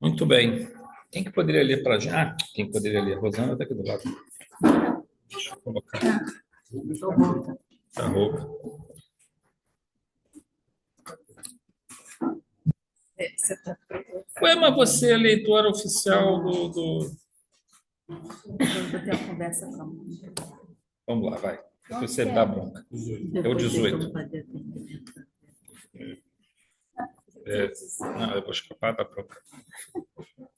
Muito bem. Quem que poderia ler para a gente? Ah, quem poderia ler? Rosana está aqui do lado. Deixa eu colocar. Estou rouca. Tá rouca. Você está Ué, mas você é leitora oficial do... Depois ter uma conversa com a mãe. Vamos lá, vai. Depois você dá bronca. É o Depois vocês 18. vão fazer atendimento. Não, eu vou escapar da bronca.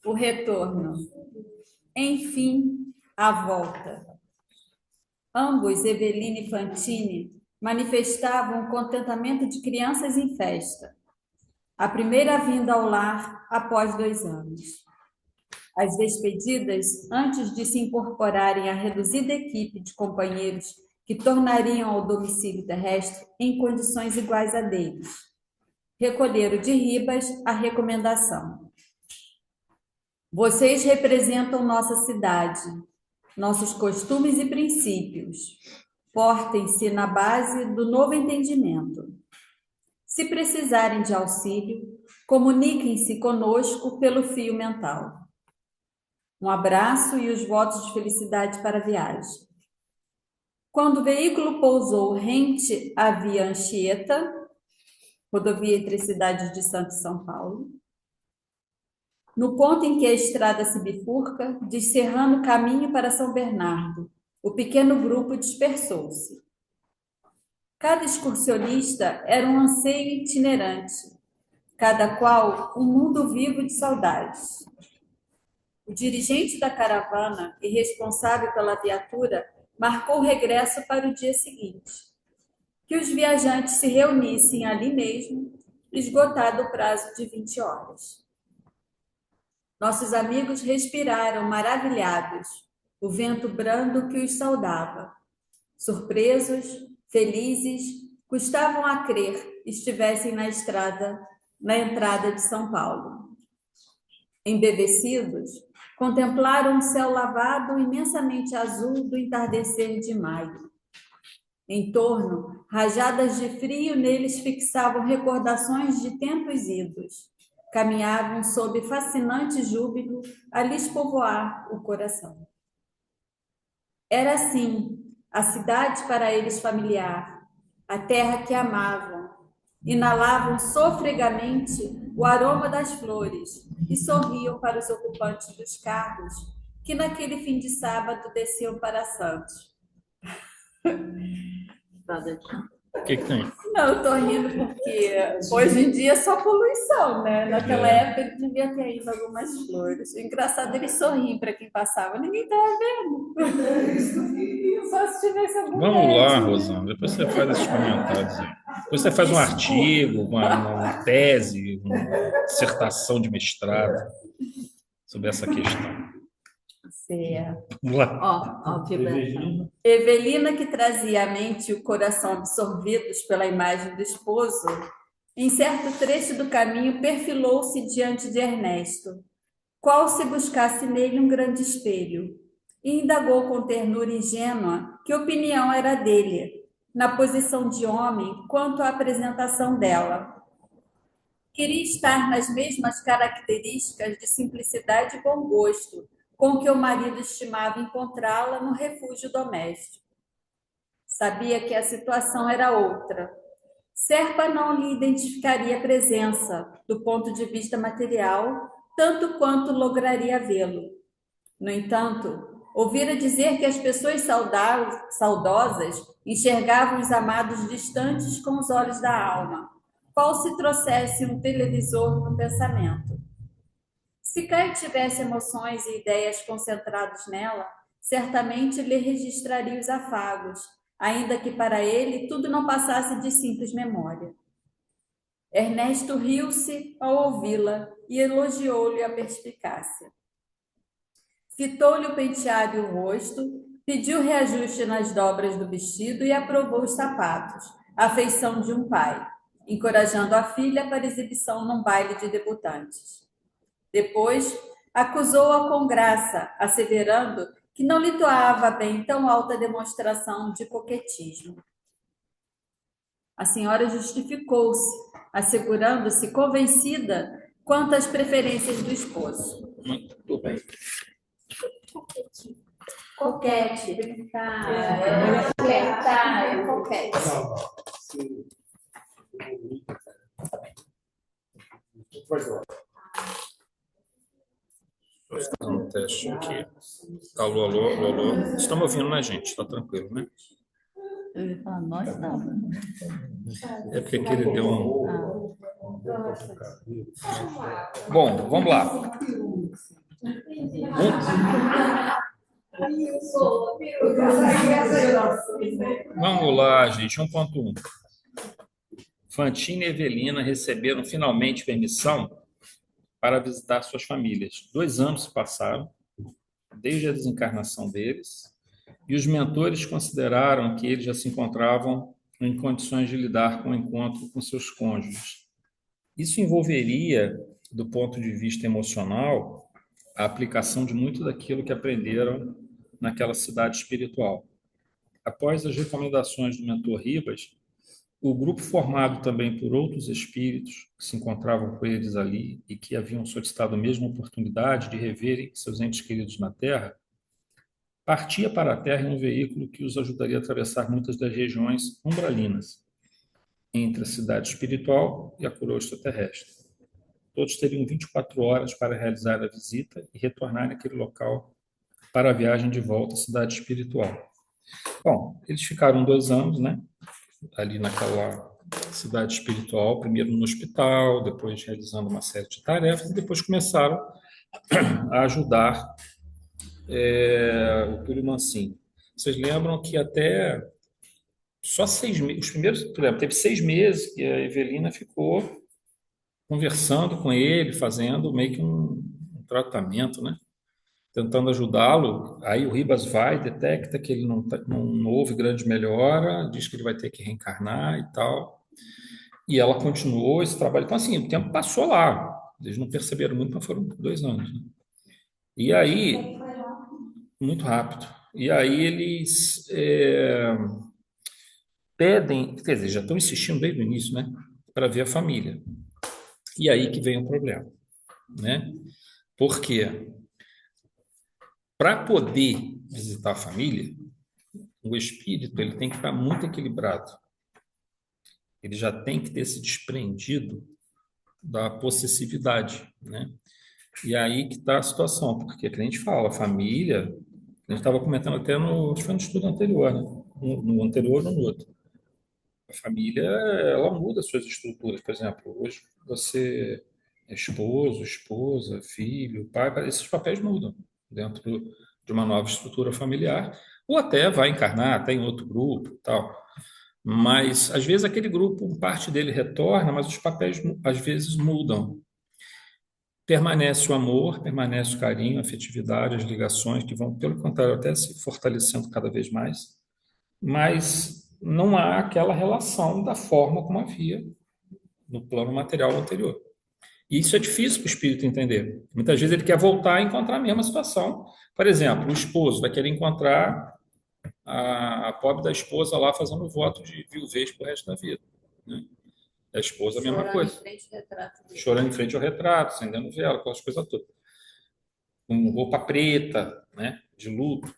O retorno. Enfim, a volta. Ambos, Evelina e Fantine, manifestavam o contentamento de crianças em festa. A primeira vinda ao lar após 2 anos. As despedidas, antes de se incorporarem à reduzida equipe de companheiros que tornariam ao domicílio terrestre em condições iguais a deles. Recolheram de Ribas a recomendação. Vocês representam nossa cidade, nossos costumes e princípios. Portem-se na base do novo entendimento. Se precisarem de auxílio, comuniquem-se conosco pelo fio mental. Um abraço e os votos de felicidade para a viagem. Quando o veículo pousou rente à Via Anchieta, rodovia entre as cidades de Santos e São Paulo, no ponto em que a estrada se bifurca, descerrando o caminho para São Bernardo, o pequeno grupo dispersou-se. Cada excursionista era um anseio itinerante, cada qual um mundo vivo de saudades. O dirigente da caravana e responsável pela viatura marcou o regresso para o dia seguinte, que os viajantes se reunissem ali mesmo, esgotado o prazo de 20 horas. Nossos amigos respiraram maravilhados o vento brando que os saudava. Surpresos, felizes, custavam a crer estivessem na entrada de São Paulo. Embevecidos, contemplaram o céu lavado imensamente azul do entardecer de maio. Em torno, rajadas de frio neles fixavam recordações de tempos idos. Caminhavam sob fascinante júbilo a lhes povoar o coração. Era assim, a cidade para eles familiar, a terra que amavam. Inalavam sofregamente o aroma das flores e sorriam para os ocupantes dos carros que naquele fim de sábado desciam para Santos. O que tem? Não, eu tô rindo porque hoje em dia é só poluição, né? Naquela época ele devia ter ido algumas flores. O engraçado, eles sorriam para quem passava, ninguém estava vendo. Só se tivesse algum Vamos lá, médico. Rosana. Depois você faz esses comentários aí. Depois você faz um artigo, uma tese, uma dissertação de mestrado sobre essa questão. Certo. Vamos lá. Ó, que bacana. Evelina, que trazia à mente e o coração absorvidos pela imagem do esposo, em certo trecho do caminho perfilou-se diante de Ernesto, qual se buscasse nele um grande espelho, e indagou com ternura ingênua que opinião era dele, na posição de homem, quanto à apresentação dela. Queria estar nas mesmas características de simplicidade e bom gosto, com que o marido estimava encontrá-la no refúgio doméstico. Sabia que a situação era outra. Serpa não lhe identificaria presença, do ponto de vista material, tanto quanto lograria vê-lo. No entanto, ouvira dizer que as pessoas saudosas enxergavam os amados distantes com os olhos da alma, qual se trouxesse um televisor no pensamento. Se Caio tivesse emoções e ideias concentrados nela, certamente lhe registraria os afagos, ainda que para ele tudo não passasse de simples memória. Ernesto riu-se ao ouvi-la e elogiou-lhe a perspicácia. Fitou-lhe o penteado e o rosto, pediu reajuste nas dobras do vestido e aprovou os sapatos, a feição de um pai, encorajando a filha para exibição num baile de debutantes. Depois, acusou-a com graça, asseverando que não lhe toava bem tão alta demonstração de coquetismo. A senhora justificou-se, assegurando-se convencida quanto às preferências do esposo. Muito bem. Coquete, brincar, flertar, coquete. Um teste aqui. Alô, alô, alô, alô. Estão me ouvindo, né, gente? Está tranquilo, né? Eu ia falar, nós não. É porque aqui ele deu um... Bom, vamos lá. Vamos lá, gente. 1.1. Fantine e Evelina receberam finalmente permissão para visitar suas famílias. 2 anos se passaram, desde a desencarnação deles, e os mentores consideraram que eles já se encontravam em condições de lidar com o encontro com seus cônjuges. Isso envolveria, do ponto de vista emocional, a aplicação de muito daquilo que aprenderam naquela cidade espiritual. Após as recomendações do mentor Ribas, o grupo formado também por outros espíritos que se encontravam com eles ali e que haviam solicitado a mesma oportunidade de reverem seus entes queridos na Terra, partia para a Terra em um veículo que os ajudaria a atravessar muitas das regiões umbralinas, entre a cidade espiritual e a coroa extraterrestre. Todos teriam 24 horas para realizar a visita e retornar naquele local para a viagem de volta à cidade espiritual. Bom, eles ficaram 2 anos, né, ali naquela cidade espiritual, primeiro no hospital, depois realizando uma série de tarefas, e depois começaram a ajudar o Túlio Mancini. Vocês lembram que até só 6 meses, os primeiros, por exemplo, teve 6 meses que a Evelina ficou conversando com ele, fazendo meio que um tratamento, né? Tentando ajudá-lo. Aí o Ribas vai, detecta que ele não houve grande melhora, diz que ele vai ter que reencarnar e tal. E ela continuou esse trabalho. Então, assim, o tempo passou lá. Eles não perceberam muito, mas foram 2 anos. Né? E aí, muito rápido. E aí eles pedem, quer dizer, já estão insistindo desde o início, né? Para ver a família. E aí que vem o problema, né? Porque para poder visitar a família, o espírito ele tem que estar muito equilibrado. Ele já tem que ter se desprendido da possessividade, né? E aí que está a situação, porque a gente fala, a família, a gente estava comentando até acho que foi no estudo anterior, né? No anterior ou no outro. A família, ela muda suas estruturas. Por exemplo, hoje você é esposo, esposa, filho, pai, esses papéis mudam dentro de uma nova estrutura familiar, ou até vai encarnar, até em outro grupo, tal. Mas, às vezes, aquele grupo, parte dele retorna, mas os papéis, às vezes, mudam. Permanece o amor, permanece o carinho, a afetividade, as ligações, que vão, pelo contrário, até se fortalecendo cada vez mais, mas não há aquela relação da forma como havia no plano material anterior. E isso é difícil para o espírito entender. Muitas vezes ele quer voltar a encontrar a mesma situação. Por exemplo, o esposo vai querer encontrar a pobre da esposa lá fazendo voto de viuvez para o resto da vida. Né? A esposa, a mesma coisa. Chorando em frente ao retrato, acendendo vela, aquelas coisas todas. Com roupa preta, né? De luto.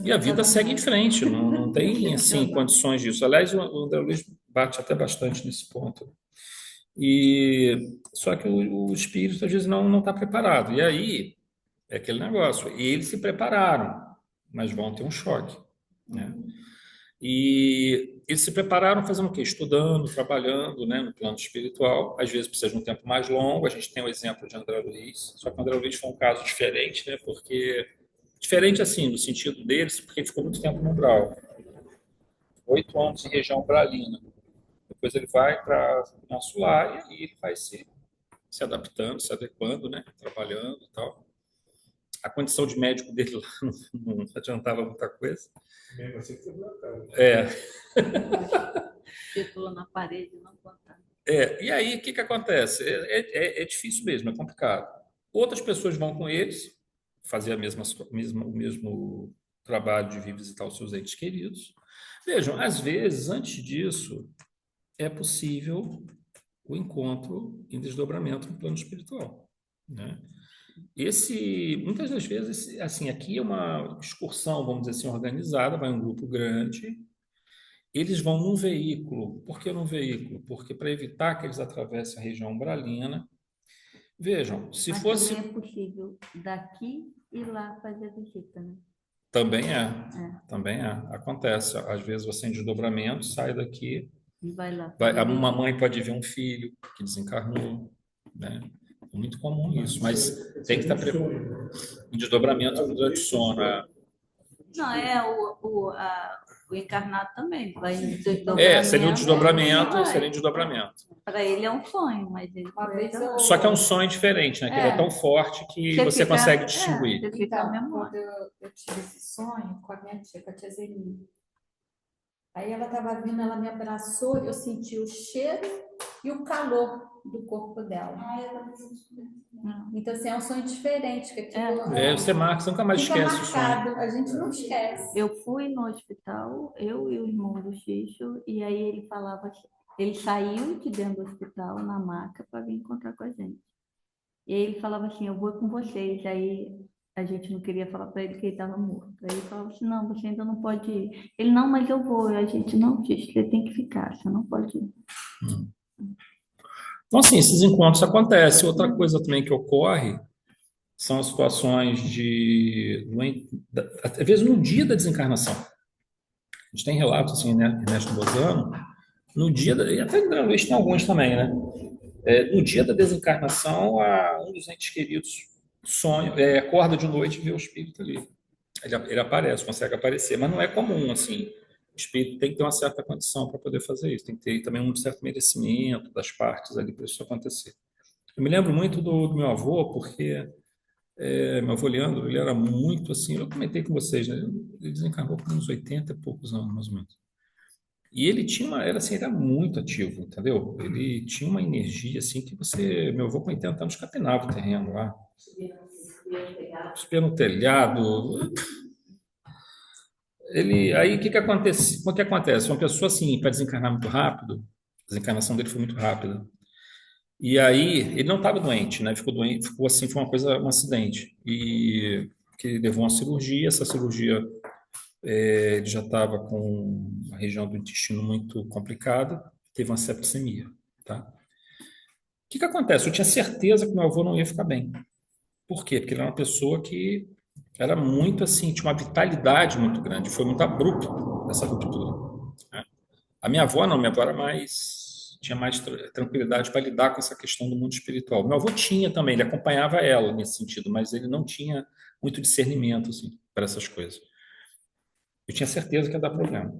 E a vida segue em frente, não tem assim condições disso. Aliás, o André Luiz bate até bastante nesse ponto. E só que o espírito às vezes não está preparado. E aí é aquele negócio. E eles se prepararam, mas vão ter um choque, né? E eles se prepararam fazendo o quê? Estudando, trabalhando, né, no plano espiritual. Às vezes precisa de um tempo mais longo. A gente tem o exemplo de André Luiz. Só que o André Luiz foi um caso diferente, né? Porque diferente assim, no sentido deles, porque ele ficou muito tempo no umbral. 8 anos em região umbralina. Depois ele vai para nosso lar e aí ele vai se adaptando, se adequando, né? Trabalhando e tal. A condição de médico dele lá não adiantava muita coisa. Mesmo assim, você viu a cara. Título na parede, não contar. E aí, o que acontece? É difícil mesmo, é complicado. Outras pessoas vão com eles, fazer o mesmo trabalho de vir visitar os seus entes queridos. Vejam, às vezes, antes disso, é possível o encontro em desdobramento no plano espiritual, né? Muitas das vezes, assim, aqui é uma excursão, vamos dizer assim, organizada, vai um grupo grande, eles vão num veículo. Por que num veículo? Porque para evitar que eles atravessem a região umbralina. Vejam, se Mas fosse. também é possível daqui e lá fazer a visita, né? Também é, É, também é. Acontece. Às vezes você em desdobramento, sai daqui, e vai lá vai, fazer a uma visita. mãe pode ver um filho que desencarnou, né? É muito comum isso, mas tem que estar preparado. Em desdobramento durante o sono. Não, o encarnado também vai em Seria um desdobramento. desdobramento, seria um desdobramento. Para ele é um sonho, mas ele Uma vez eu- Só que é um sonho diferente, né? Que ele é tão forte que você consegue distinguir. Você fica Então, mesmo. quando eu tive esse sonho com a minha tia, com a tia Zeni. Aí ela estava vindo, ela me abraçou, eu senti o cheiro e o calor do corpo dela. Então, assim, é um sonho diferente, que aquilo Você marca, você nunca mais fica esquece o sonho. marcado, a gente não esquece. Eu fui no hospital, eu e o irmão do Xixo, e aí ele falava, ele saiu de dentro do hospital na maca para vir encontrar com a gente. E aí ele falava assim, eu vou com vocês. Aí a gente não queria falar para ele que ele estava morto. Aí ele falava assim, não, você ainda não pode ir. Ele, não, mas eu vou. E a gente, não, Xixo, você tem que ficar, você não pode ir. Então, assim, esses encontros acontecem. Outra coisa também que ocorre são as situações às vezes no dia da desencarnação. A gente tem relatos, assim, né, Ernesto Bozano, no dia e até na Luiz tem alguns também, né? No dia da desencarnação, um dos entes queridos acorda de noite e vê o espírito ali. Ele aparece, consegue aparecer, mas não é comum, assim. O espírito tem que ter uma certa condição para poder fazer isso, tem que ter também um certo merecimento das partes ali para isso acontecer. Eu me lembro muito do meu avô, porque meu avô Leandro, ele era muito assim, eu comentei com vocês, né? Ele desencarnou com uns 80 e poucos anos, mais ou menos. E ele era assim, era muito ativo, entendeu? Ele tinha uma energia assim que meu avô com 80 anos capinava o terreno lá, subia no telhado. Aí o que que acontece? O que acontece? Uma pessoa assim, para desencarnar muito rápido, a desencarnação dele foi muito rápida. E aí ele não estava doente, né? Ficou doente, ficou assim, foi uma coisa, um acidente e que levou a uma cirurgia. Essa cirurgia ele já estava com a região do intestino muito complicada, teve uma septicemia, tá? O que que acontece? Eu tinha certeza que meu avô não ia ficar bem. Por quê? Porque ele era uma pessoa que era muito assim, tinha uma vitalidade muito grande, foi muito abrupto essa ruptura, né? A minha avó não, minha avó tinha mais tranquilidade para lidar com essa questão do mundo espiritual. Meu avô tinha também, ele acompanhava ela nesse sentido, mas ele não tinha muito discernimento assim para essas coisas. Eu tinha certeza que ia dar problema.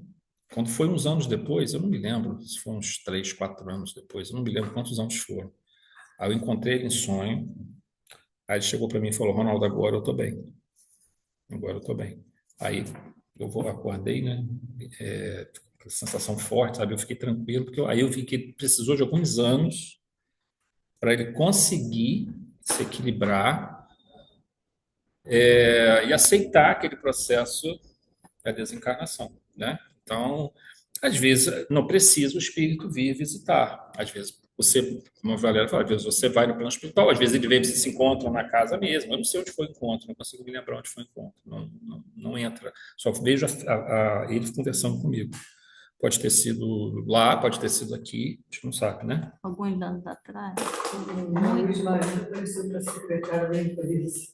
Quando foi uns anos depois, eu não me lembro, se foi uns 3, 4 anos depois, eu não me lembro quantos anos foram. Aí eu encontrei ele em sonho, aí ele chegou para mim e falou, Ronaldo, agora eu estou bem. Agora eu estou bem. Aí acordei, né? Com sensação forte, sabe? Eu fiquei tranquilo, porque aí eu vi que ele precisou de alguns anos para ele conseguir se equilibrar e aceitar aquele processo da desencarnação, né? Então, às vezes, não precisa o espírito vir visitar. Às vezes, como a Valéria fala, às vezes você vai no plano espiritual, às vezes ele vem, se encontram na casa mesmo. Eu não sei onde foi o encontro, não consigo me lembrar onde foi o encontro. Não entra. Só vejo ele conversando comigo. Pode ter sido lá, pode ter sido aqui, a gente não sabe, né? Alguns anos atrás. O Luiz Maria apareceu para a secretária da empresa.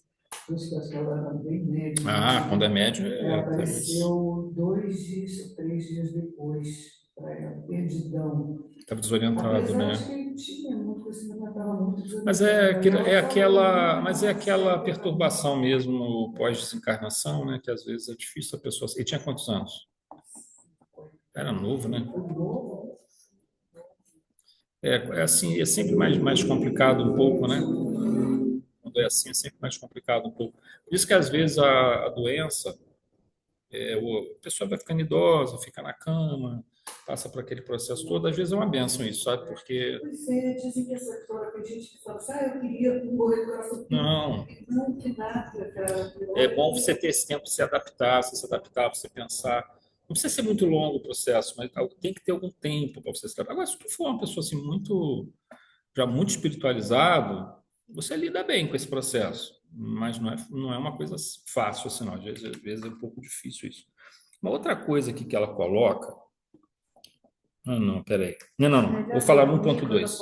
Acho que ela era bem médio. Quando é médio, Ela apareceu 2 dias, 3 dias depois, para ela, perdidão. estava desorientado, Apesar né? de que ele tinha uma coisa que estava muito desorientado. Mas é aquela perturbação mesmo pós-desencarnação, né? Que às vezes é difícil a pessoa. Ele tinha quantos anos? Era novo, né? É assim, é sempre mais complicado um pouco, né? Quando é assim, é sempre mais complicado um pouco. Por isso que às vezes a doença, a pessoa vai ficando idosa, fica na cama, passa por aquele processo todo, às vezes é uma bênção isso, sabe? Porque Pois é, dizem que essa história tem gente que fala assim, eu queria morrer do coração. não, Não, que nada, cara. é bom você ter esse tempo de se adaptar, você pensar. Não precisa ser muito longo o processo, mas tem que ter algum tempo para você se adaptar. Agora, se tu for uma pessoa assim muito já muito espiritualizado, você lida bem com esse processo, mas não é uma coisa fácil assim, não. Às vezes é um pouco difícil isso. Uma outra coisa aqui que ela coloca. Ah, não, peraí. Não. Vou falar 1.2.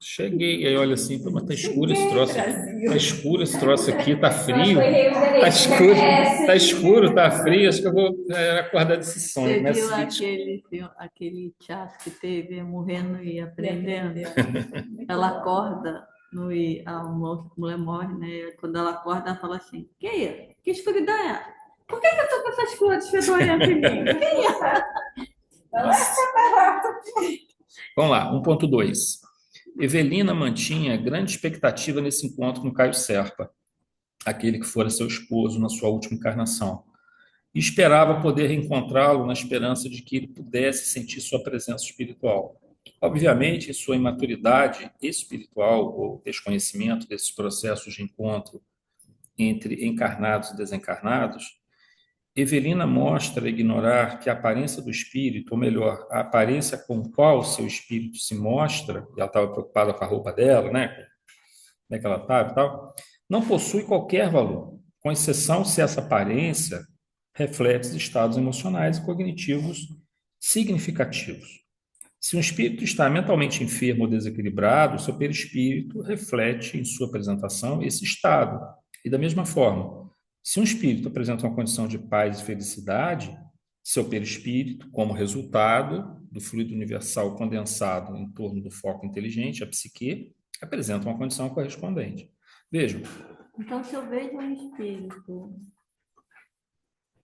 Cheguei, aí olha assim, mas tá escuro esse troço aqui. Tá escuro esse troço aqui, tá frio. Tá escuro, tá frio. Acho que eu vou acordar desse sonho. Você Começa viu a sentir aquele teatro que teve, Morrendo e Aprendendo? Ela acorda, a mulher morre, né? Quando ela acorda, ela fala assim: Que é isso? Que escuridão é essa? Por que eu tô com essas cores fedorentas em mim? Quem é? Vamos lá, 1.2. Evelina mantinha grande expectativa nesse encontro com Caio Serpa, aquele que fora seu esposo na sua última encarnação, e esperava poder reencontrá-lo na esperança de que ele pudesse sentir sua presença espiritual. Obviamente, em sua imaturidade espiritual ou desconhecimento desses processos de encontro entre encarnados e desencarnados, Evelina mostra ignorar que a aparência do espírito, ou melhor, a aparência com qual seu espírito se mostra, e ela estava preocupada com a roupa dela, né? Como é que ela estava e tal, não possui qualquer valor, com exceção se essa aparência reflete os estados emocionais e cognitivos significativos. Se um espírito está mentalmente enfermo ou desequilibrado, seu perispírito reflete em sua apresentação esse estado. E da mesma forma, se um espírito apresenta uma condição de paz e felicidade, seu perispírito, como resultado do fluido universal condensado em torno do foco inteligente, a psique, apresenta uma condição correspondente. Vejam. Então, se eu vejo um espírito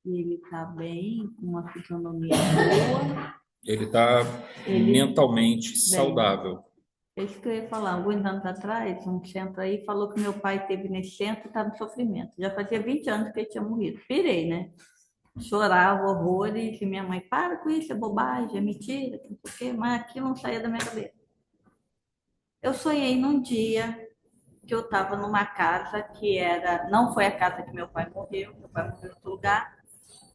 e ele está bem, com uma fisionomia boa, ele está mentalmente saudável. É isso que eu ia falar. Alguns anos atrás, um centro aí falou que meu pai esteve nesse centro e estava em sofrimento. Já fazia 20 anos que ele tinha morrido. Pirei, né? Chorava horrores e minha mãe, para com isso, é bobagem, é mentira, não sei o quê, mas aquilo não saía da minha cabeça. Eu sonhei num dia que eu estava numa casa que não foi a casa que meu pai morreu em outro lugar,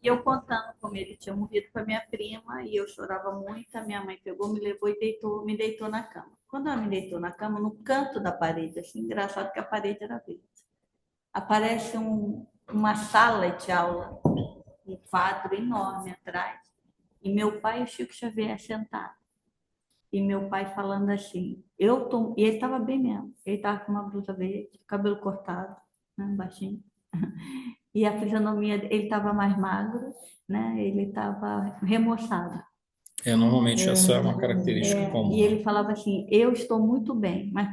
e eu contando como ele tinha morrido para minha prima, e eu chorava muito, a minha mãe pegou, me levou e me deitou na cama. Quando ela me deitou na cama, no canto da parede, assim, engraçado que a parede era verde, aparece uma sala de aula, um quadro enorme atrás, e meu pai e o Chico Xavier sentados. E meu pai falando assim, e ele estava bem mesmo, ele estava com uma blusa verde, cabelo cortado, né, baixinho, e a fisionomia, ele estava mais magro, né, ele estava remoçado. Normalmente essa é uma característica comum. E ele falava assim, eu estou muito bem, mas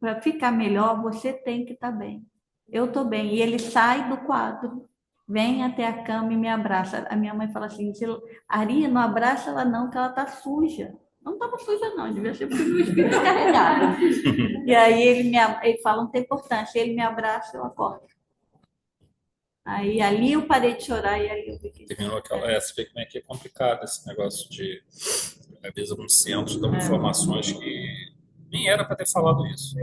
para ficar melhor, você tem que estar bem. Eu estou bem. E ele sai do quadro, vem até a cama e me abraça. A minha mãe fala assim, Ari, não abraça ela não, que ela está suja. Não estava suja não, devia ser porque o meu espírito carregado. E aí ele fala, não tem importância, ele me abraça, eu acordo. Aí ali eu parei de chorar e ali eu vi que... Terminou aquela... Você vê como é que é complicado esse negócio de... Às vezes alguns centros dão informações que nem era para ter falado isso.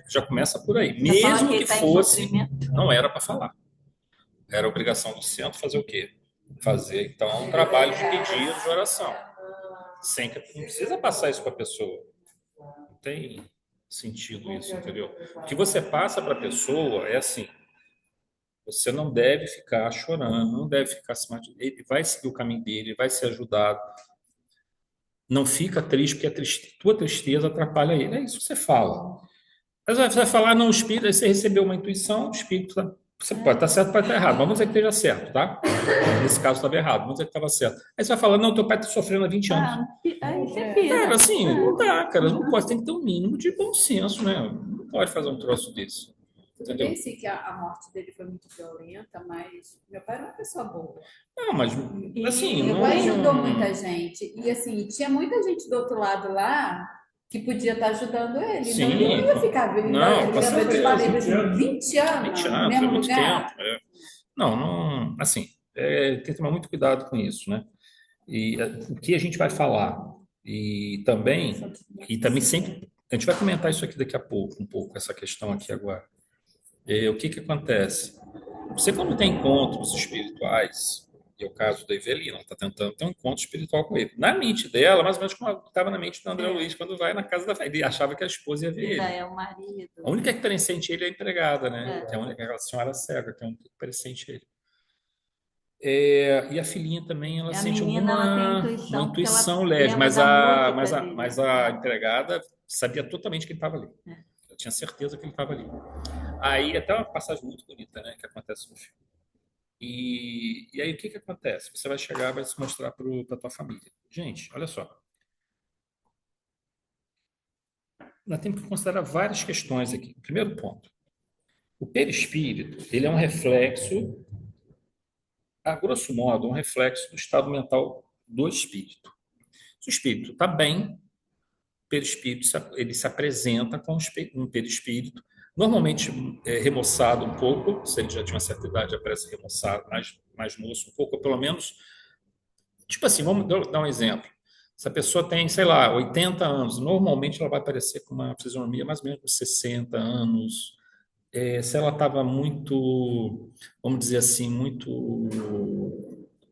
Já começa por aí. Mesmo que fosse, não era para falar. Era obrigação do centro fazer o quê? Fazer, então, um trabalho de pedido de oração. Não precisa passar isso para a pessoa. Não tem sentido isso, entendeu? O que você passa para a pessoa é assim, você não deve ficar chorando, não deve ficar se matando. Ele vai seguir o caminho dele, ele vai ser ajudado. Não fica triste, porque a tua tristeza atrapalha ele. É isso que você fala. Mas você vai falar, não, o espírito, aí você recebeu uma intuição, o espírito, você pode estar certo, pode estar errado, mas vamos dizer que esteja certo, tá? Nesse caso estava errado, vamos dizer que estava certo. Aí você vai falar, não, teu pai está sofrendo há 20 anos. Aí você pira. Cara, assim, não dá, cara, não pode, tem que ter um mínimo de bom senso, né? Não pode fazer um troço desse. Tudo bem, sim, que a morte dele foi muito violenta, mas meu pai era uma pessoa boa. Não, mas assim... Meu pai ajudou muita gente. E assim, tinha muita gente do outro lado lá que podia estar ajudando ele. Sim. Então ele não ia ficar vivendo. Não, com certeza. 20 anos. 20 anos, no mesmo é muito lugar. tempo. Não, assim, tem que tomar muito cuidado com isso, né? E o que a gente vai falar? E também sempre... A gente vai comentar isso aqui daqui a pouco, um pouco, essa questão aqui agora. O que acontece? Você, quando tem encontros espirituais, E é o caso da Evelina, ela está tentando ter um encontro espiritual com ele. Na mente dela, mais ou menos como estava na mente do André Luiz, quando vai na casa da família. Ele achava que a esposa ia ver Que já ele. é o marido. A única que presente ele é a empregada, né? É. Que é a única, aquela senhora cega, que é a única que presente ele. E a filhinha também, ela A sente menina, ela tem uma intuição, porque ela intuição leve, lembra da música dele. mas a empregada sabia totalmente que ele estava ali. É. Ela tinha certeza que ele estava ali. Aí, até uma passagem muito bonita, né, que acontece no filme. E aí, o que que acontece? Você vai chegar, vai se mostrar para a tua família. Gente, olha só. Nós temos que considerar várias questões aqui. Primeiro ponto. O perispírito, ele é um reflexo, a grosso modo, um reflexo do estado mental do espírito. Se o espírito está bem, o perispírito ele se apresenta com um perispírito, normalmente remoçado um pouco, se ele já tinha uma certa idade, aparece remoçado, mais moço um pouco, ou pelo menos, tipo assim, vamos dar um exemplo. Se a pessoa tem, sei lá, 80 anos, normalmente ela vai aparecer com uma fisionomia mais ou menos de 60 anos. Se ela estava muito, vamos dizer assim, muito,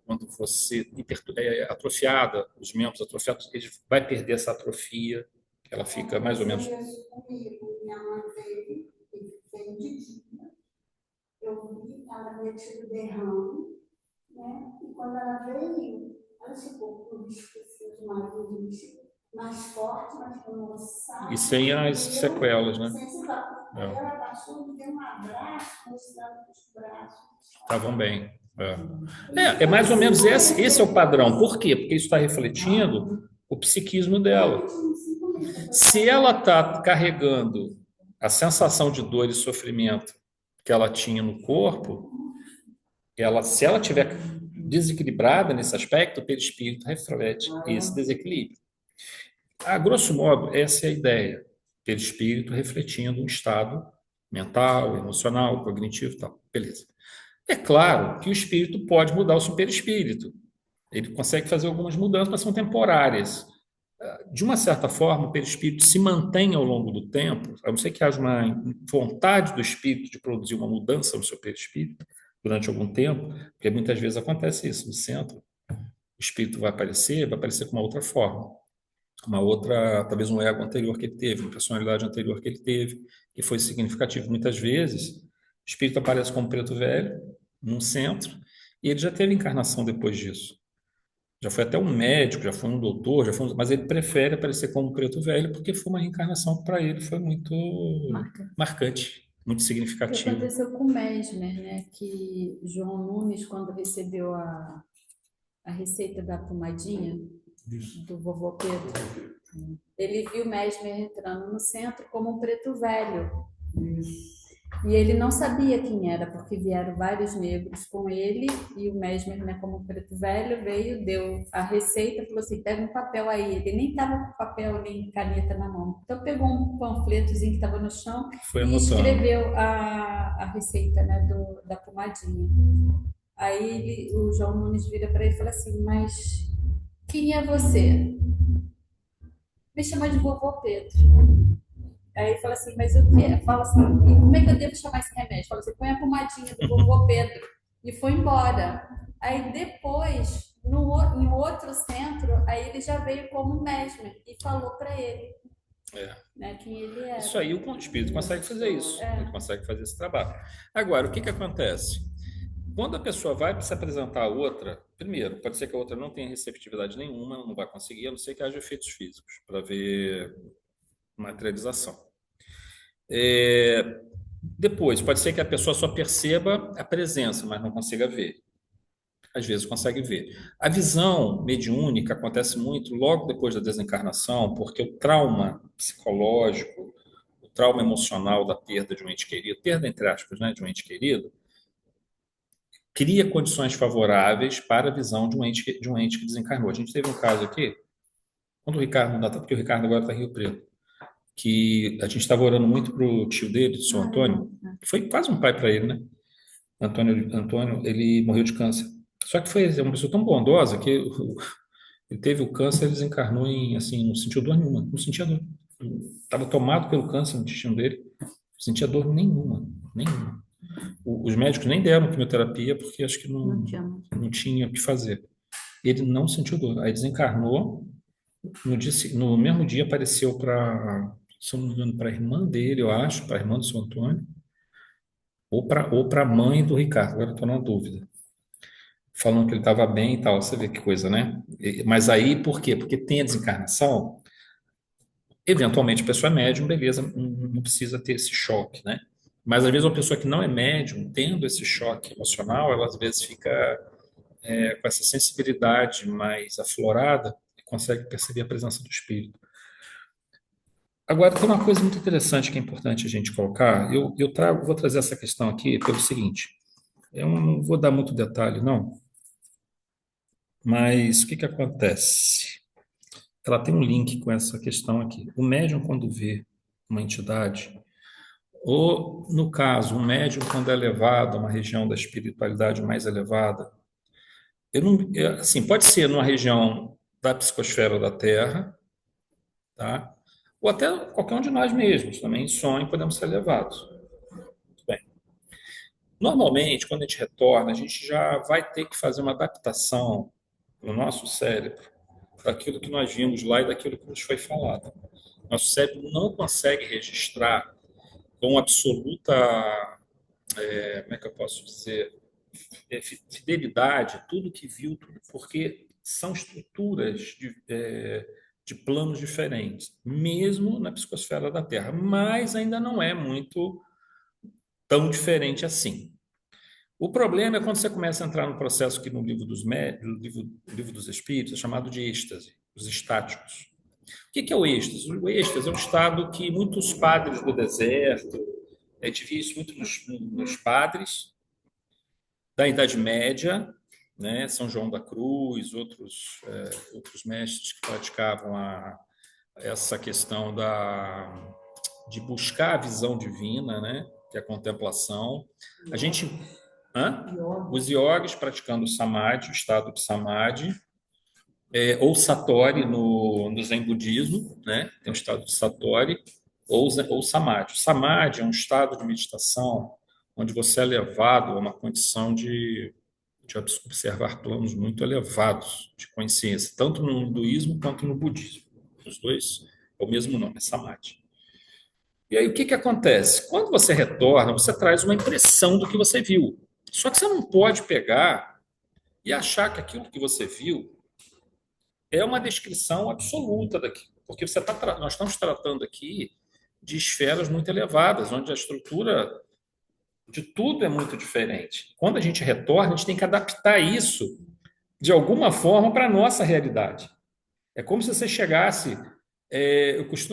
quando você atrofiada, os membros atrofiados, ele vai perder essa atrofia, ela fica mais ou menos. Isso comigo, minha mãe veio, veio de dia. Eu vi, ela veio tido derrame, né? E quando ela veio, ela ficou com os vestidos mais forte, mais cansada. E sem as sequelas, né? Sem sequelas. Aí ela passou, me deu um abraço, mostrando que os braços estavam bem. É mais ou menos esse é o padrão. Por quê? Porque isso está refletindo o psiquismo dela. Se ela está carregando a sensação de dor e sofrimento que ela tinha no corpo, se ela tiver desequilibrada nesse aspecto, o perispírito reflete esse desequilíbrio. A grosso modo, essa é a ideia. Perispírito refletindo um estado mental, emocional, cognitivo e tal. Beleza. É claro que o espírito pode mudar o seu perispírito. Ele consegue fazer algumas mudanças, mas são temporárias. De uma certa forma, o perispírito se mantém ao longo do tempo, a não ser que haja uma vontade do espírito de produzir uma mudança no seu perispírito durante algum tempo, porque muitas vezes acontece isso no centro. O espírito vai aparecer com uma outra forma, uma outra, talvez um ego anterior que ele teve, uma personalidade anterior que ele teve, que foi significativo. Muitas vezes, o espírito aparece como preto velho, num centro, e ele já teve encarnação depois disso. Já foi até um médico, já foi um doutor, mas ele prefere aparecer como preto velho porque foi uma reencarnação que para ele foi muito marcante, muito O que significativa. aconteceu com o Mesmer, né? Que João Nunes, quando recebeu a receita da pomadinha do vovô Pedro, ele viu o Mesmer entrando no centro como um preto velho. E ele não sabia quem era, porque vieram vários negros com ele, e o Mesmer, né, como preto velho, veio, deu a receita, falou assim, pega um papel aí. Ele nem estava com papel nem caneta na mão. Então pegou um panfletozinho que estava no chão e escreveu a receita, né, da pomadinha. Aí o João Nunes vira para ele e fala assim, mas quem é você? Me chama de vovô Pedro. Aí ele fala assim, mas eu falo assim, como é que eu devo chamar esse remédio? Fala assim, põe a pomadinha do vovô Pedro. E foi embora. Aí depois, em outro centro, aí ele já veio como Mesmer e falou para ele né, quem ele era. Isso aí o espírito consegue fazer isso. Ele consegue fazer esse trabalho. Agora, o que acontece? Quando a pessoa vai se apresentar a outra, primeiro, pode ser que a outra não tenha receptividade nenhuma, não vai conseguir, a não ser que haja efeitos físicos para ver materialização. Depois, pode ser que a pessoa só perceba a presença, mas não consiga ver. Às vezes consegue ver. A visão mediúnica acontece muito logo depois da desencarnação, porque o trauma psicológico, o trauma emocional da perda de um ente querido, perda entre aspas, né, de um ente querido, cria condições favoráveis para a visão de um ente que desencarnou. A gente teve um caso aqui, quando o Ricardo, porque o Ricardo agora está em Rio Preto, que a gente estava orando muito para o tio dele, o senhor Antônio, que foi quase um pai para ele, né? Antônio, ele morreu de câncer. Só que foi uma pessoa tão bondosa que ele teve o câncer, ele desencarnou assim, não sentiu dor nenhuma, não sentia dor. Estava tomado pelo câncer no intestino dele, não sentia dor nenhuma. os médicos nem deram quimioterapia porque acho que Não tinha mais. não tinha o que fazer. Ele não sentiu dor. Aí desencarnou. No mesmo dia apareceu para, se eu não me engano, para a irmã dele, eu acho, para a irmã do seu Antônio, ou para a mãe do Ricardo, agora estou na dúvida. Falando que ele estava bem e tal, você vê que coisa, né? Mas aí, por quê? Porque tem a desencarnação, eventualmente a pessoa é médium, beleza, não precisa ter esse choque, né? Mas às vezes uma pessoa que não é médium, tendo esse choque emocional, ela às vezes fica com essa sensibilidade mais aflorada e consegue perceber a presença do espírito. Agora, tem uma coisa muito interessante que é importante a gente colocar. Vou trazer essa questão aqui pelo seguinte: eu não vou dar muito detalhe, não, mas o que que acontece? Ela tem um link com essa questão aqui. O médium, quando vê uma entidade, ou, no caso, um médium, quando é elevado a uma região da espiritualidade mais elevada, eu não, assim, pode ser numa região da psicosfera da Terra, tá? Ou até qualquer um de nós mesmos, também em sonho podemos ser levados. Bem, normalmente, quando a gente retorna, a gente já vai ter que fazer uma adaptação no nosso cérebro daquilo que nós vimos lá e daquilo que nos foi falado. Nosso cérebro não consegue registrar com absoluta, como é que eu posso dizer, fidelidade, tudo que viu, porque são estruturas de planos diferentes, mesmo na psicosfera da Terra, mas ainda não é muito tão diferente assim. O problema é quando você começa a entrar no processo que no livro dos livro dos Espíritos é chamado de êxtase, os estáticos. O que é o êxtase? O êxtase é um estado que muitos padres do deserto, a gente via isso muito nos padres da Idade Média, né? São João da Cruz, outros mestres que praticavam essa questão de buscar a visão divina, né? Que é a contemplação. A gente, os iogues praticando o samadhi, o estado de samadhi, ou satori no Zen budismo, né? Tem o estado de satori ou samadhi. O samadhi é um estado de meditação onde você é levado a uma condição de observar planos muito elevados de consciência, tanto no hinduísmo quanto no budismo. Os dois é o mesmo nome, é samadhi. E aí o que acontece? Quando você retorna, você traz uma impressão do que você viu. Só que você não pode pegar e achar que aquilo que você viu é uma descrição absoluta daquilo, porque nós estamos tratando aqui de esferas muito elevadas, onde a estrutura de tudo é muito diferente. Quando a gente retorna, a gente tem que adaptar isso de alguma forma para a nossa realidade. É como se você chegasse. Tem que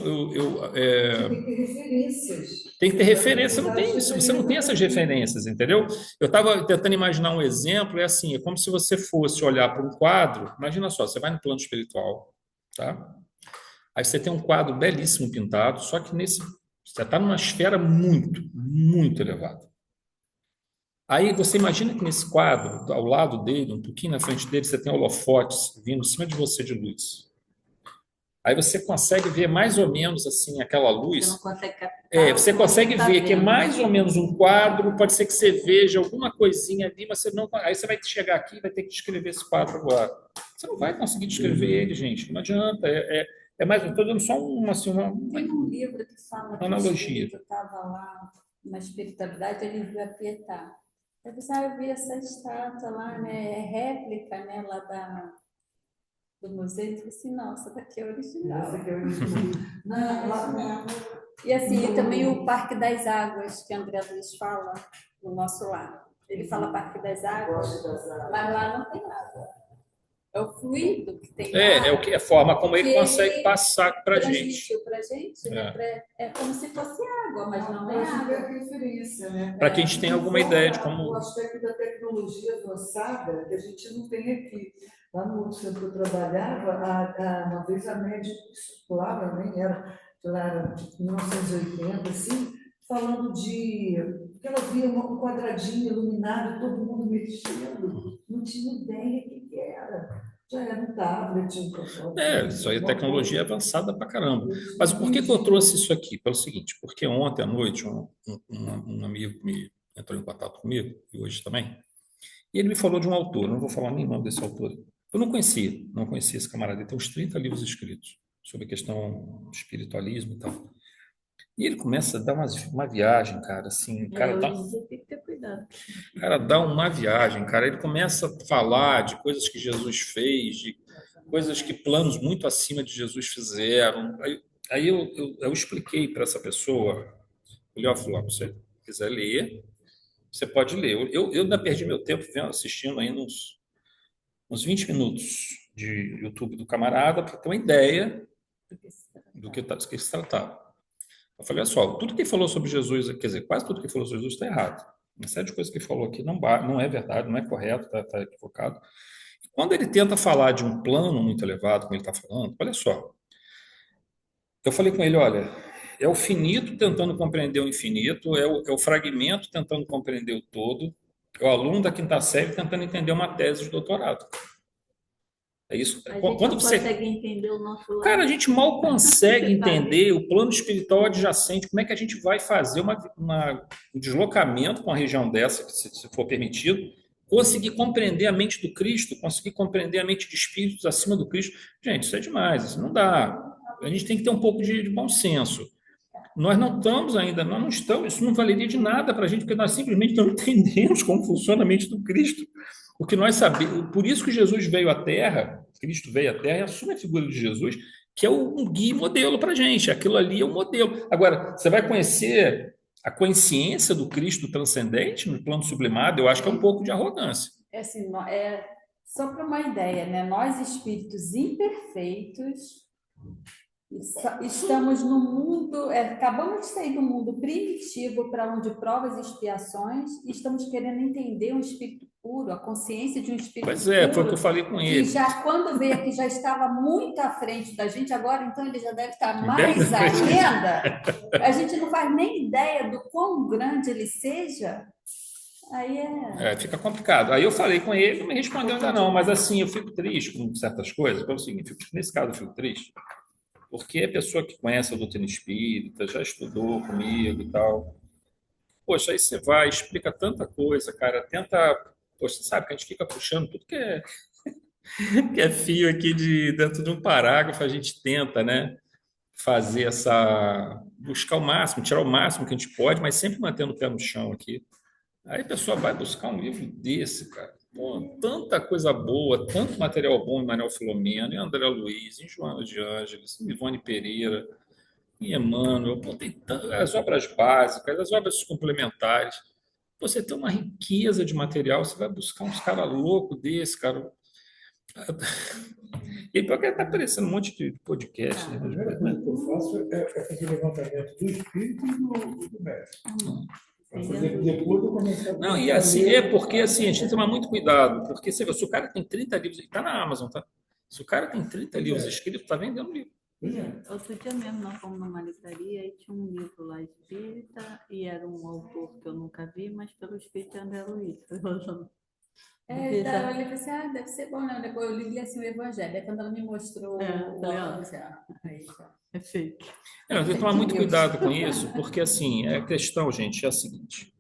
ter referências. Tem que ter referência, não tem isso, você não tem essas referências, entendeu? Eu estava tentando imaginar um exemplo, é assim, é como se você fosse olhar para um quadro, imagina só, você vai no plano espiritual, tá? Aí você tem um quadro belíssimo pintado, só que você está numa esfera muito, muito elevada. Aí você imagina que nesse quadro, ao lado dele, um pouquinho na frente dele, você tem holofotes vindo em cima de você de luz. Aí você consegue ver mais ou menos assim aquela luz. Você não consegue captar. Você consegue ver que é mais ou menos um quadro, pode ser que você veja alguma coisinha ali, mas você não. Aí você vai chegar aqui e vai ter que descrever esse quadro agora. Você não vai conseguir descrever ele, gente. Não adianta. Mais, eu estou dando só Tem um livro que fala que analogia. eu estava lá na espiritualidade, ele viu a Pietà. Eu pensei, eu vi essa estátua lá, né? É réplica, né? Lá do museu. Eu falei assim, nossa, daqui é original. Essa aqui é original. Não. E assim, também o Parque das Águas, que André Luiz fala no nosso lar. Ele fala Parque das Águas, mas lá não tem nada. É o fluido que tem lá. É a forma como ele consegue passar para a gente. Transmitiu para a gente, né? É como se fosse água, mas não é Mas não é água. referência, né? Para que a gente tenha alguma ideia de como. O aspecto da tecnologia avançada que a gente não tem aqui. Lá no outro centro que eu trabalhava, uma vez a médica lá, nem era, lá, 1980, assim, falando que ela via um quadradinho iluminado, todo mundo mexendo, não tinha ideia do que era. Já era um tablet, um computador. Isso aí é tecnologia avançada pra caramba. Mas por que eu trouxe isso aqui? Pelo seguinte, porque ontem à noite um amigo me entrou em contato comigo, e hoje também, e ele me falou de um autor, eu não vou falar nem o nome desse autor. Eu não conhecia esse camarada, ele tem uns 30 livros escritos sobre a questão do espiritualismo e tal. E ele começa a dar uma viagem, cara, assim, Hoje em dia tem que ter cuidado. o cara dá uma viagem, cara, ele começa a falar de coisas que Jesus fez, de coisas que planos muito acima de Jesus fizeram. Aí eu expliquei para essa pessoa, falei, ó, fulano, se você quiser ler, você pode ler. Eu ainda perdi meu tempo assistindo ainda uns 20 minutos de YouTube do camarada para ter uma ideia do que se tratava. Eu falei, olha só, tudo que ele falou sobre Jesus, quer dizer, quase tudo que ele falou sobre Jesus está errado. Uma série de coisas que ele falou aqui não é verdade, não é correto, está equivocado. E quando ele tenta falar de um plano muito elevado, como ele está falando, olha só, eu falei com ele, olha, é o finito tentando compreender o infinito, é o fragmento tentando compreender o todo, é o aluno da quinta série tentando entender uma tese de doutorado. É isso. A gente Quando não você consegue entender o nosso lado. Cara, a gente mal consegue entender o plano espiritual adjacente, como é que a gente vai fazer um deslocamento com a região dessa, se for permitido, conseguir compreender a mente do Cristo, conseguir compreender a mente de espíritos acima do Cristo. Gente, isso é demais, isso não dá. A gente tem que ter um pouco de bom senso. Nós não estamos ainda, nós não estamos, isso não valeria de nada para a gente, porque nós simplesmente não entendemos como funciona a mente do Cristo. O que nós sabemos, por isso que Jesus veio à Terra, Cristo veio à Terra e assume a figura de Jesus, que é um guia e modelo para a gente. Aquilo ali é um modelo. Agora, você vai conhecer a consciência do Cristo transcendente no plano sublimado, eu acho que é um pouco de arrogância. É assim, só para uma ideia, né? Nós, espíritos imperfeitos, estamos no mundo, acabamos de sair do mundo primitivo para onde provas e expiações, e estamos querendo entender um espírito puro, a consciência de um espírito Pois é, puro, foi o que eu falei com ele. que já, quando veio aqui, já estava muito à frente da gente, agora então ele já deve estar mais ainda. A gente não faz nem ideia do quão grande ele seja. Aí fica complicado. Aí eu falei com ele, não me respondeu ainda não, mas assim, eu fico triste com certas coisas, pelo seguinte, nesse caso eu fico triste, porque a pessoa que conhece a doutrina espírita, já estudou comigo e tal, poxa, aí você vai, explica tanta coisa, cara, tenta, poxa, sabe que a gente fica puxando tudo que é fio aqui dentro de um parágrafo, a gente tenta, né, fazer buscar o máximo, tirar o máximo que a gente pode, mas sempre mantendo o pé no chão aqui. Aí a pessoa vai buscar um livro desse, cara. Pô, tanta coisa boa, tanto material bom em Manuel Filomeno, em André Luiz, em Joana de Ângeles, em Ivone Pereira, em Emmanuel. Pô, tem as obras básicas, as obras complementares. Você tem uma riqueza de material, você vai buscar uns caras loucos desse, cara. E aí, porque está aparecendo um monte de podcast. A primeira coisa que eu faço é fazer levantamento do espírito e do mestre. Depois eu começo a... Não, e assim, porque assim, a gente tem que tomar muito cuidado, porque se o cara tem 30 livros, está na Amazon, tá? Se o cara tem 30 livros escritos, está vendendo livro. Outro dia mesmo, nós fomos numa livraria e tinha um livro lá espírita, e era um autor que eu nunca vi, mas pelo espírito André Luiz. eu falei assim, deve ser bom, né? Depois eu li assim o Evangelho. Aí quando ela me mostrou é fake. Eu tenho que tomar muito cuidado com isso, porque assim, a questão, gente, é a seguinte: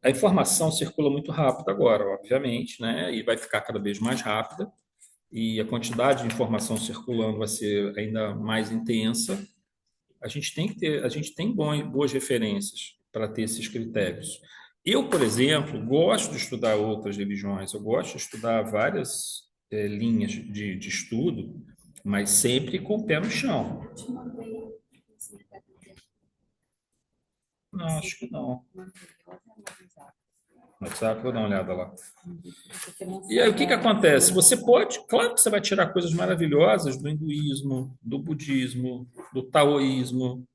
a informação circula muito rápido agora, obviamente, né? E vai ficar cada vez mais rápida, e a quantidade de informação circulando vai ser ainda mais intensa. A gente tem boas referências para ter esses critérios. Eu, por exemplo, gosto de estudar outras religiões, eu gosto de estudar várias linhas de estudo, mas sempre com o pé no chão. Não, acho que não. No WhatsApp, vou dar uma olhada lá. E aí, o que acontece? Você pode, claro que você vai tirar coisas maravilhosas do hinduísmo, do budismo, do taoísmo.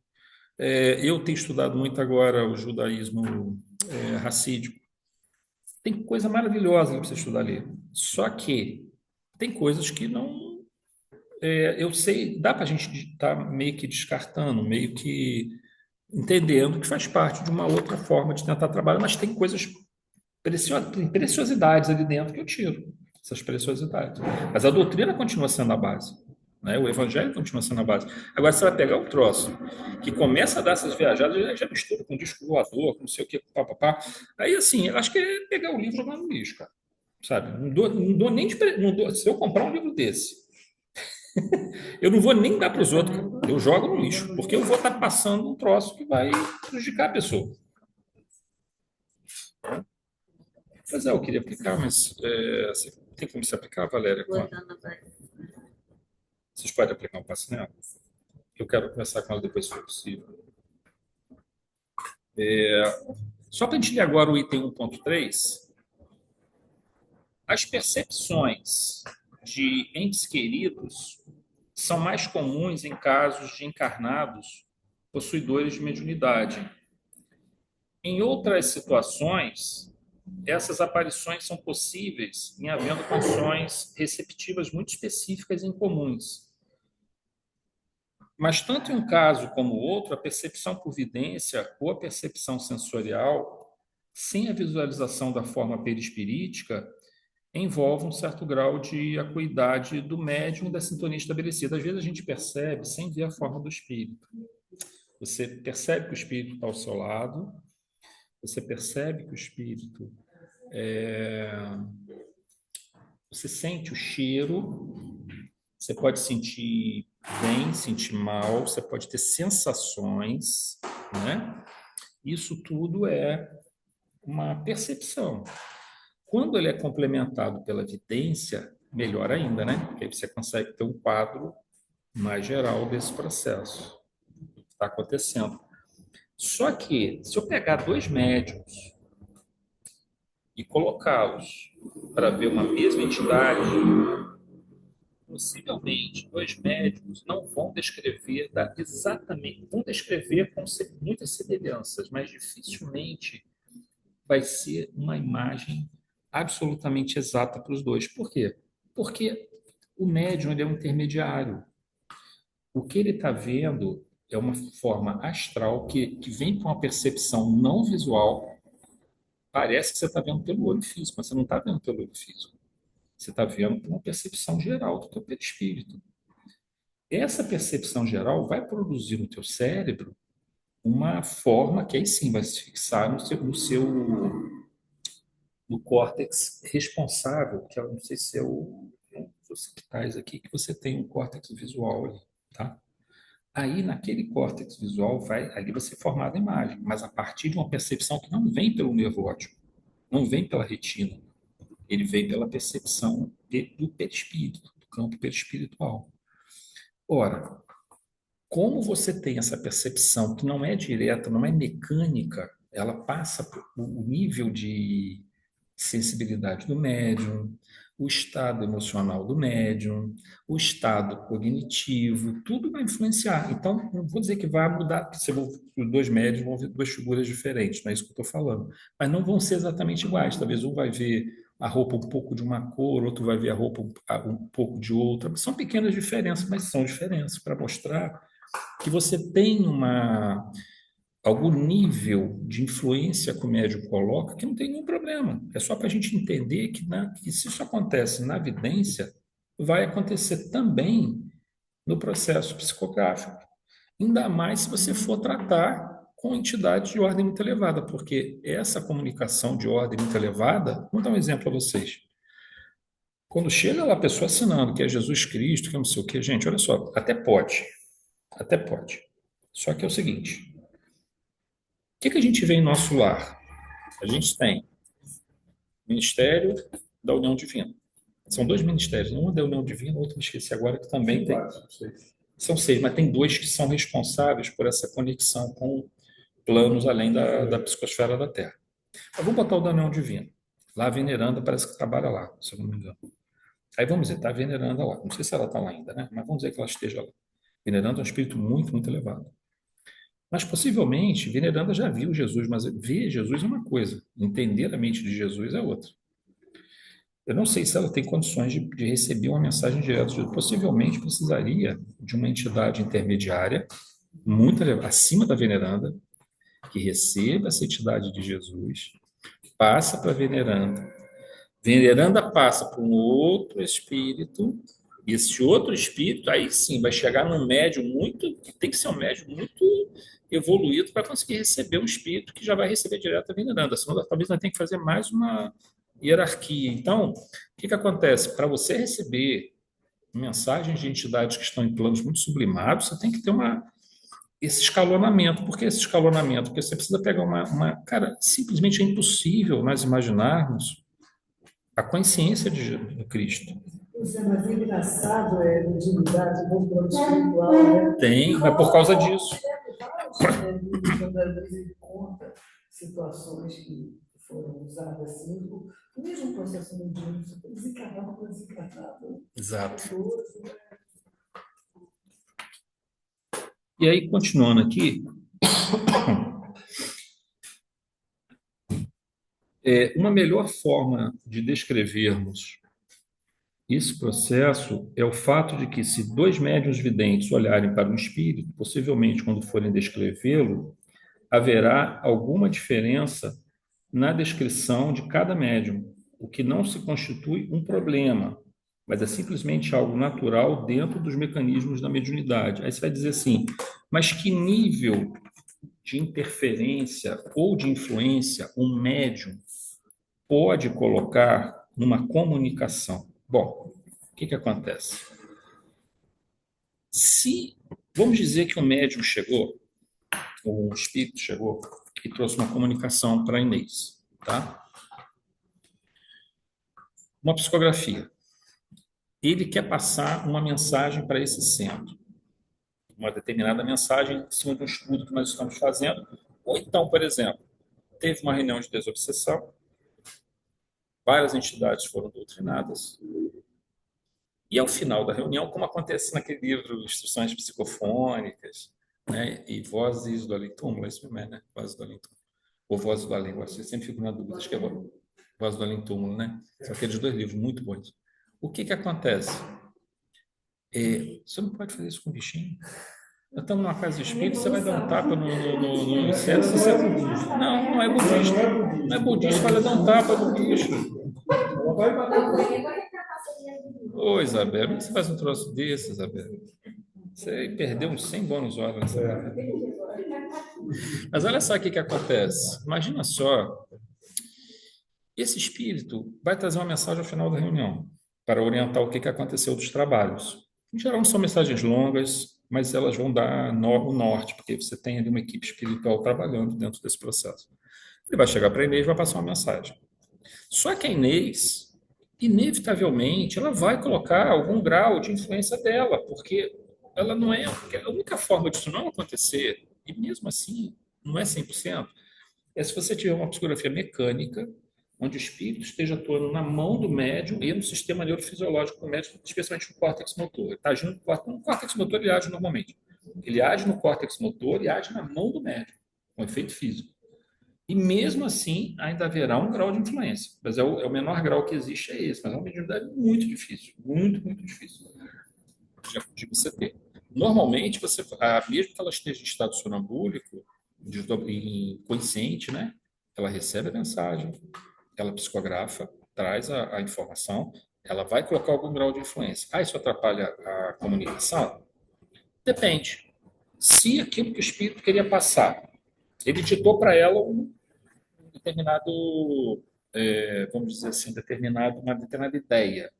Eu tenho estudado muito agora o judaísmo racídico. Tem coisa maravilhosa para você estudar ali. Só que tem coisas que não... eu sei, dá para a gente estar meio que descartando, meio que entendendo que faz parte de uma outra forma de tentar trabalhar, mas tem coisas preciosidades ali dentro que eu tiro, essas preciosidades. Mas a doutrina continua sendo a base, né? O evangelho continua sendo a base. Agora, você vai pegar o troço que começa a dar essas viajadas, já mistura com disco voador, com não sei o que, papapá. Aí, assim, eu acho que é pegar o livro e jogar no lixo, cara. Sabe? Não dou nem se eu comprar um livro desse, eu não vou nem dar para os outros, eu jogo no lixo, porque eu vou estar passando um troço que vai prejudicar a pessoa. Pois é, eu queria aplicar, mas tem como se aplicar, Valéria? Vocês podem aplicar um passe nela? Eu quero conversar com ela depois, se for possível. Só para a gente ler agora o item 1.3, as percepções de entes queridos são mais comuns em casos de encarnados possuidores de mediunidade. Em outras situações, essas aparições são possíveis em havendo condições receptivas muito específicas e incomuns. Mas, tanto em um caso como outro, a percepção por vidência ou a percepção sensorial, sem a visualização da forma perispirítica, envolve um certo grau de acuidade do médium da sintonia estabelecida. Às vezes a gente percebe sem ver a forma do espírito. Você percebe que o espírito está ao seu lado, você percebe que o espírito você sente o cheiro, você pode sentir bem, sentir mal, você pode ter sensações, né? Isso tudo é uma percepção. Quando ele é complementado pela vidência, melhor ainda, né? Porque aí você consegue ter um quadro mais geral desse processo que está acontecendo. Só que, se eu pegar dois médiums e colocá-los para ver uma mesma entidade, possivelmente dois médiums não vão descrever exatamente, vão descrever com muitas semelhanças, mas dificilmente vai ser uma imagem absolutamente exata para os dois. Por quê? Porque o médium ele é um intermediário. O que ele está vendo é uma forma astral que vem com a percepção não visual. Parece que você está vendo pelo olho físico, mas você não está vendo pelo olho físico. Você está vendo por uma percepção geral do teu perispírito. Essa percepção geral vai produzir no teu cérebro uma forma que aí sim vai se fixar no córtex responsável, que eu não sei se é os occipitais aqui, que você tem um córtex visual ali, tá? Aí, naquele córtex visual, ali vai ser formada a imagem, mas a partir de uma percepção que não vem pelo nervo óptico, não vem pela retina, ele vem pela percepção do perispírito, do campo perispiritual. Ora, como você tem essa percepção que não é direta, não é mecânica, ela passa por o nível de sensibilidade do médium, o estado emocional do médium, o estado cognitivo, tudo vai influenciar. Então, não vou dizer que vai mudar, os dois médiums vão ver duas figuras diferentes, não é isso que eu estou falando. Mas não vão ser exatamente iguais. Talvez um vai ver a roupa um pouco de uma cor, outro vai ver a roupa um pouco de outra. São pequenas diferenças, mas são diferenças para mostrar que você tem algum nível de influência que o médium coloca que não tem nenhum problema. É só para a gente entender que se isso acontece na vidência, vai acontecer também no processo psicográfico. Ainda mais se você for tratar com entidades de ordem muito elevada, porque essa comunicação de ordem muito elevada, vou dar um exemplo a vocês. Quando chega lá a pessoa assinando que é Jesus Cristo, que não sei o quê, gente, olha só, até pode. Só que é o seguinte, o que a gente vê em nosso lar? A gente tem o Ministério da União Divina. São dois ministérios, um é da União Divina, o outro me esqueci agora, que também tem. São seis, mas tem dois que são responsáveis por essa conexão com planos além da psicosfera da Terra. Mas vamos botar o da União Divina. Lá a veneranda parece que trabalha lá, se eu não me engano. Aí vamos dizer, está a veneranda lá. Não sei se ela está lá ainda, né? Mas vamos dizer que ela esteja lá. Veneranda é um espírito muito, muito elevado. Mas possivelmente, veneranda já viu Jesus, mas ver Jesus é uma coisa, entender a mente de Jesus é outra. Eu não sei se ela tem condições de receber uma mensagem direta de Jesus. Possivelmente precisaria de uma entidade intermediária, muito acima da veneranda, que receba essa entidade de Jesus, passa para a veneranda passa para um outro espírito, E esse outro espírito, aí sim, vai chegar num médium muito, tem que ser um médium muito evoluído para conseguir receber um espírito que já vai receber direto a veneranda. Senão, talvez nós tenha que fazer mais uma hierarquia. Então, o que acontece? Para você receber mensagens de entidades que estão em planos muito sublimados, você tem que ter esse escalonamento. Por que esse escalonamento? Porque você precisa pegar Cara, simplesmente é impossível nós imaginarmos a consciência de Cristo. Isso é mais engraçado, mediunidade no plano espiritual, né? Tem, mas por causa disso. Quando a gente conta situações que foram usadas assim, o mesmo processo mediúnico, desencarnado para desencarnado. Exato. E aí, continuando aqui, uma melhor forma de descrevermos esse processo é o fato de que, se dois médiuns videntes olharem para um espírito, possivelmente, quando forem descrevê-lo, haverá alguma diferença na descrição de cada médium, o que não se constitui um problema, mas é simplesmente algo natural dentro dos mecanismos da mediunidade. Aí você vai dizer assim, mas que nível de interferência ou de influência um médium pode colocar numa comunicação? Bom, o que acontece? Se, vamos dizer que um médium chegou, ou um espírito chegou e trouxe uma comunicação para a Inês, tá? Uma psicografia. Ele quer passar uma mensagem para esse centro, uma determinada mensagem em cima de um estudo que nós estamos fazendo, ou então, por exemplo, teve uma reunião de desobsessão, várias entidades foram doutrinadas, e ao final da reunião, como acontece naquele livro Instruções Psicofônicas, né, e Vozes do Além-Túmulo, esse mesmo, né? Vozes do Além-Túmulo, ou Vozes do Além, eu sempre fico na dúvida, acho que é Vozes do Além-Túmulo, né? São aqueles dois livros muito bons. O que acontece? Você não pode fazer isso com o bichinho. Nós estamos numa casa de espírito, você vai dar um tapa no inseto. Não é budista. Não é budista, vai dar um tapa no bicho. Ô, Isabel, como você faz um troço desse, Isabel? Você perdeu uns 100 bônus horas nessa casa. Mas olha só o que acontece. Imagina só, esse espírito vai trazer uma mensagem ao final da reunião para orientar o que aconteceu dos trabalhos. Em geral, não são mensagens longas, mas elas vão dar o norte, porque você tem ali uma equipe espiritual trabalhando dentro desse processo. Ele vai chegar para a Inês e vai passar uma mensagem. Só que a Inês, inevitavelmente, ela vai colocar algum grau de influência dela, porque ela não é... A única forma disso não acontecer, e mesmo assim, não é 100%, é se você tiver uma psicografia mecânica, onde o espírito esteja atuando na mão do médium e no sistema neurofisiológico do médium, especialmente no córtex motor. Ele está agindo no córtex motor, ele age normalmente. Ele age no córtex motor e age na mão do médium, com efeito físico. E mesmo assim, ainda haverá um grau de influência. Mas é o menor grau que existe, é esse. Mas é uma mediunidade muito difícil. Muito, muito difícil de você ter. Normalmente, mesmo que ela esteja em estado sonambúlico, inconsciente, né? Ela recebe a mensagem, ela psicografa, traz a informação, ela vai colocar algum grau de influência. Isso atrapalha a comunicação? Depende. Se aquilo que o espírito queria passar, ele ditou para ela um determinado, vamos dizer assim, uma determinada ideia,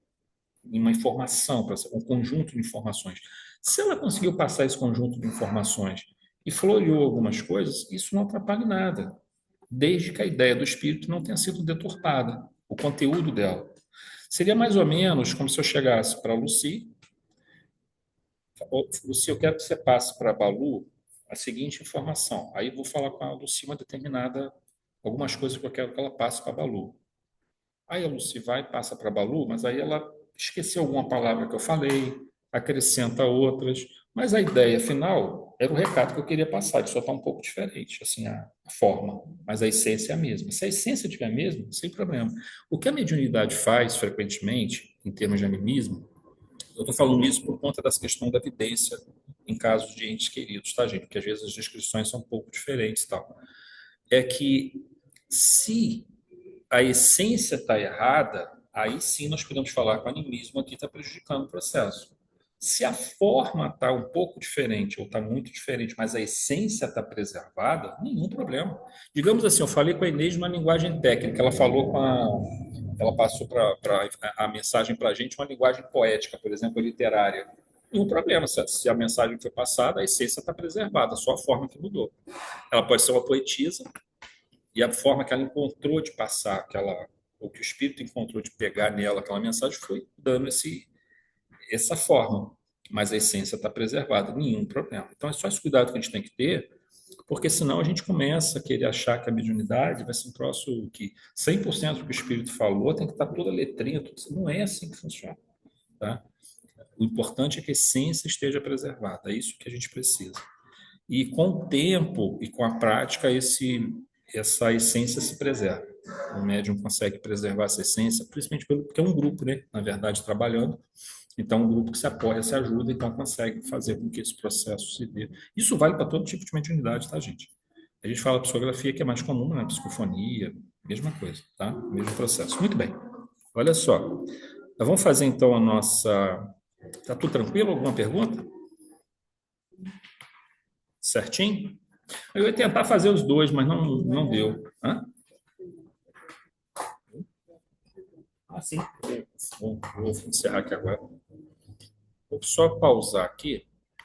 uma informação, um conjunto de informações. Se ela conseguiu passar esse conjunto de informações e floreou algumas coisas, isso não atrapalha nada, desde que a ideia do espírito não tenha sido deturpada, o conteúdo dela. Seria mais ou menos como se eu chegasse para a Lucy, Lucy, eu quero que você passe para a Balu a seguinte informação. Aí vou falar com a Lucy algumas coisas que eu quero que ela passe para a Balu. Aí a Lucy vai e passa para a Balu, mas aí ela esqueceu alguma palavra que eu falei, acrescenta outras, mas a ideia final era o recado que eu queria passar, ele só está um pouco diferente, assim, a forma, mas a essência é a mesma. Se a essência estiver a mesma, sem problema. O que a mediunidade faz, frequentemente, em termos de animismo, eu estou falando isso por conta dessa questão da evidência em casos de entes queridos, tá, gente? Porque às vezes as descrições são um pouco diferentes e tal. É que se a essência está errada, aí sim nós podemos falar que o animismo aqui está prejudicando o processo. Se a forma está um pouco diferente ou está muito diferente, mas a essência está preservada, nenhum problema. Digamos assim, eu falei com a Inês numa linguagem técnica, ela passou a mensagem para a gente uma linguagem poética, por exemplo, literária. Nenhum problema, se a mensagem foi passada, a essência está preservada, só a forma que mudou. Ela pode ser uma poetisa, e a forma que ela encontrou de passar ou que o espírito encontrou de pegar nela aquela mensagem foi dando essa forma, mas a essência está preservada, nenhum problema. Então é só esse cuidado que a gente tem que ter, porque senão a gente começa a querer achar que a mediunidade vai ser um troço que 100% do que o espírito falou tem que estar toda a letrinha, tudo. Não é assim que funciona, tá? O importante é que a essência esteja preservada, é isso que a gente precisa. E com o tempo e com a prática, essa essência se preserva. O médium consegue preservar essa essência, principalmente porque é um grupo, né? Na verdade, trabalhando. Então, um grupo que se apoia, se ajuda, então consegue fazer com que esse processo se dê. Isso vale para todo tipo de mediunidade, tá, gente? A gente fala psicografia, que é mais comum, né? Psicofonia, mesma coisa, tá? Mesmo processo. Muito bem. Olha só. Nós vamos fazer, então, a nossa... Tá tudo tranquilo? Alguma pergunta? Certinho? Eu ia tentar fazer os dois, mas não deu. Hã? Sim. Vou encerrar aqui agora. Vou só pausar aqui.